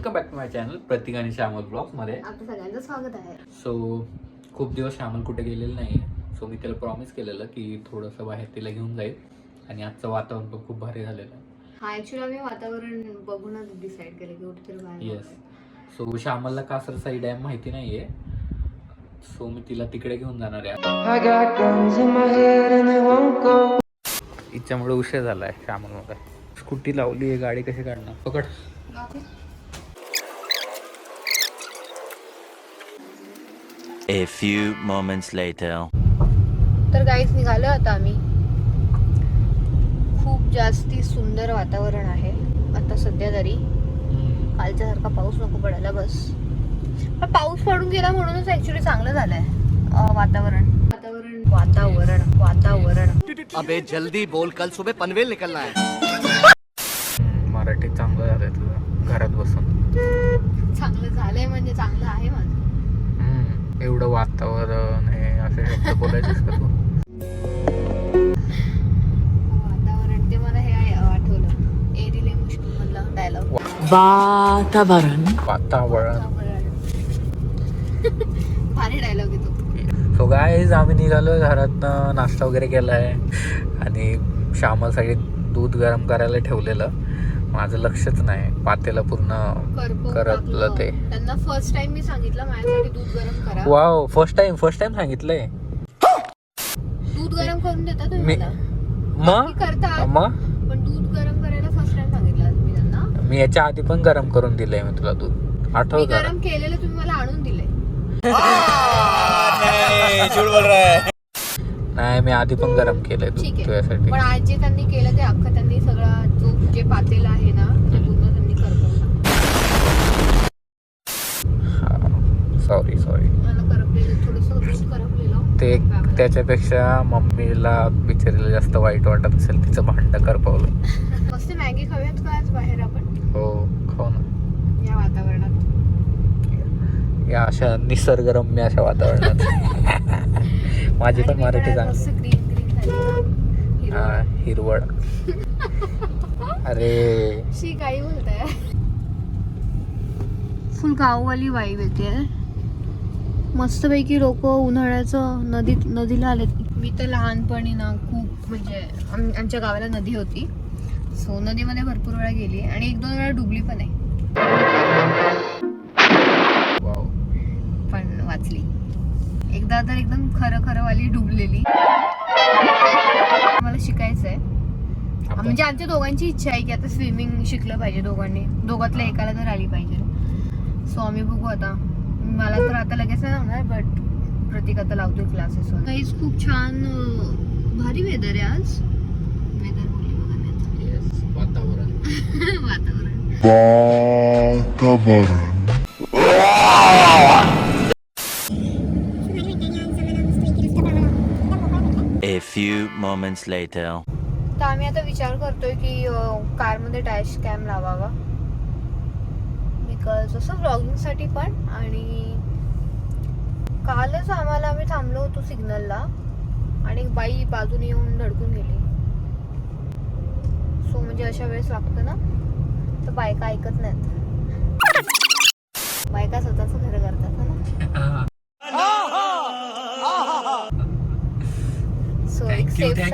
Welcome back to my channel Prateek आणि Shyamal blogs मध्ये आपलं सगळ्यांचं स्वागत आहे. सो खूप दिवस श्यामल कुठे गेलेलं नाही, सो मी त्याला प्रॉमिस केलेलं की थोडंसं बाहेर तिला घेऊन जाईल. आणि आजचं वातावरण पण खूप भारी झालेलं आहे. हा ऍक्च्युली आम्ही वातावरण बघूनच डिसाईड केलं की कुठेतरी बाहेर येस. सो श्यामलला कासरसाई डॅम माहिती नाहीये, सो मी तिला तिकडे घेऊन जाणार आहे. इच्छामुळे उशीर झालाय श्यामलमध्ये. स्कूटी लावली आहे, गाडी कशी काढणार? पकड. A few moments later. तर गाईस निघालो आता आम्ही. खूप जास्ती सुंदर वातावरण आहे आता सध्या तरी. कालच्या सारखा पाऊस नको पडायला बस. पण पाऊस पडून गेला म्हणूनच ऍक्च्युली चांगलं झालंय वातावरण. वातावरण वातावरण वातावरण अबे जल्दी बोल, कल सुबह पनवेल निकलना है. मराठी चांगलं झालंय तुझं घरात बसून. चांगलं झालंय म्हणजे चांगलं आहे माझं. एवढं वातावरण हे असे शब्द बोलायचेस का तू? वातावरण ते मला हे आठवलं, ए दिले मुश्किल मधला डायलॉग. वातावरण भारी डायलॉग येतो. सो गाईज आम्ही निघालो घरातनं, नाश्ता वगैरे केलाय आणि श्यामलसाठी दूध गरम करायला ठेवलेलं. माझं लक्षच नाही, पातेला पूर्ण करपलं ते. त्यांना फर्स्ट टाइम मी सांगितलं माझ्यासाठी दूध गरम करा. वाव, फर्स्ट टाइम सांगितलंय. दूध गरम करून देता तुम्ही मला? मग करता मग पण दूध गरम करायला फर्स्ट टाइम सांगितलं मी त्यांना. मी याच्या आधी पण गरम करून दिलंय मी तुला दूध, मी आठवत? गरम केलेलं तुम्ही मला आणून दिले. नाही, मी आधी पण गरम केलंय दूध ठीक आहे, तुझ्यासाठी. पण आज जे त्यांनी केलं ते अख्खं त्यांनी सगळं जे पातेलं आहे ना ते पूर्ण त्यांनी करपवलं. सॉरी मला करपलेलं थोडंसं दूध करपलेलं ते. त्याच्यापेक्षा मम्मीला बिचारीला जास्त वाईट वाटत असेल, तिचं भांडं करपवलं. मस्त मॅगी खाऊयात का आज बाहेर आपण हो, खाऊ ना या वातावरणात. या अशा निसर्गरम्य अशा वातावरणात. माझी पण मराठी चांगली. ग्रीन हा, हिरवळ. अरे शी काही बोलताय. फुल गाववाली वाईब येते. मस्तपैकी लोक उन्हाळ्याचं नदीला आलेत. मी तर लहानपणी ना खूप म्हणजे आमच्या गावाला नदी होती, सो नदीमध्ये भरपूर वेळा गेली आणि 1-2 वेळा डुबली पण आहे. वाव. पण वाचली. एकदा तर एकदम खरं वाली डुबलेली. मला शिकायचं आहे, म्हणजे आमच्या दोघांची इच्छा आहे की आता स्विमिंग शिकलं पाहिजे दोघातल्या एकाला तर आली पाहिजे. सो आम्ही बघू आता. मला तर आता लगेच नाही होणार, बट प्रतीक आता लावतोय क्लासेस. गाईज खूप छान भारी वेदर आहे आज. वेदर बोलली बघा मी आता. वातावरण. A few moments later. तर आम्ही आता विचार करतोय की कारमध्ये डॅश कॅम लावावा, बिकॉज असं व्लॉगिंगसाठी पण. आणि कालच आम्ही थांबलो होतो सिग्नलला आणि एक बाई बाजूने येऊन धडकून गेली. सो म्हणजे अशा वेळेस लागतं ना, तर बायका ऐकत नाहीत. बायका स्वतःच खरं करतात ना. सो एक सेफ साईड.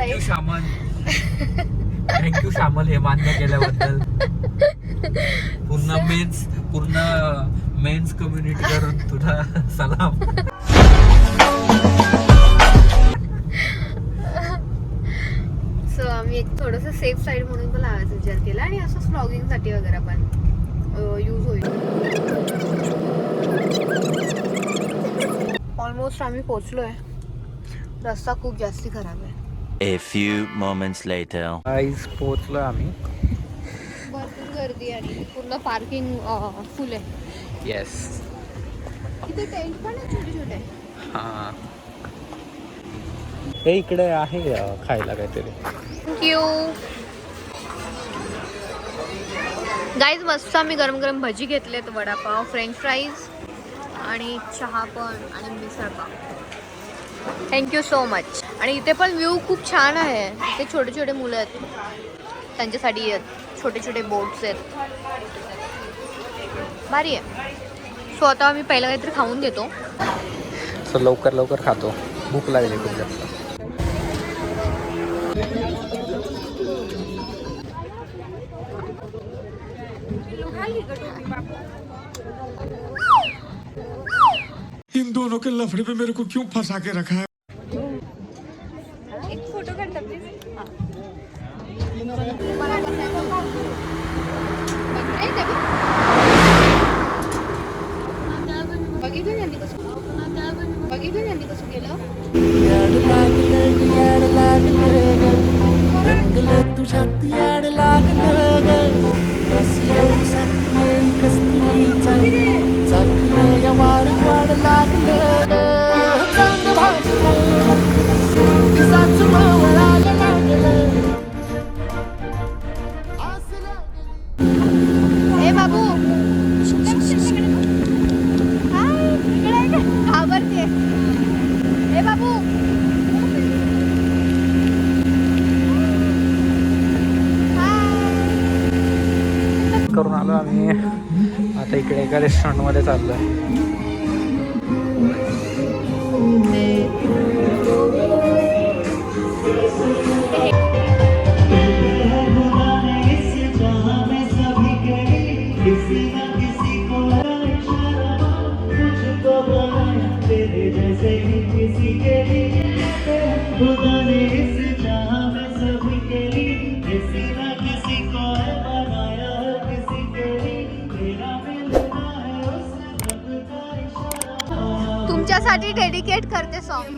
थँक्यू श्यामल हे मान्य केल्याबद्दल. पूर्ण मेन्स कम्युनिटी करून तुला सलाम. सो आम्ही एक थोडंसं सेफ साईड म्हणून पण लावायचा विचार केला आणि असंच व्लॉगिंग साठी वगैरे पण यूज होईल. ऑलमोस्ट आम्ही पोहोचलोय. रस्ता खूप जास्ती खराब आहे. A few moments later. Guys पोहोचलो आम्ही. भरपूर गर्दी आणि पूर्ण पार्किंग फुल आहे. येस. इथे टेंट पण आहे छोटे छोटे. हा, हे इकडे आहे खायला काहीतरी. Thank you guys. मस्त आम्ही गरम गरम भजी घेतलेत, वडापाव, फ्रेंच फ्राईज आणि चहा पण आणि misal pav. Thank you so much. आणि इथे पण व्ह्यू खूप छान आहे. इथे छोटे छोटे मुलं आहेत, त्यांच्यासाठी छोटे छोटे बोट्स आहेत. भारी आहे. सो आता आम्ही पहिलं काहीतरी खाऊन घेतो. सो लवकर लवकर खातो, भूक लागली खूप जास्त. इन दोनों के लफड़े पे मेरे को क्यों फंसा के रखा है? एक फोटो काढता प्लीज. बघितलं यांनी कसं केलं. ए बाबू घाबरते. ए बाबू करून आलो आम्ही. आता इकडे एका रेस्टॉरंटमध्ये चाललो आहे. तुमच्यासाठी डेडिकेट करते सॉन्ग.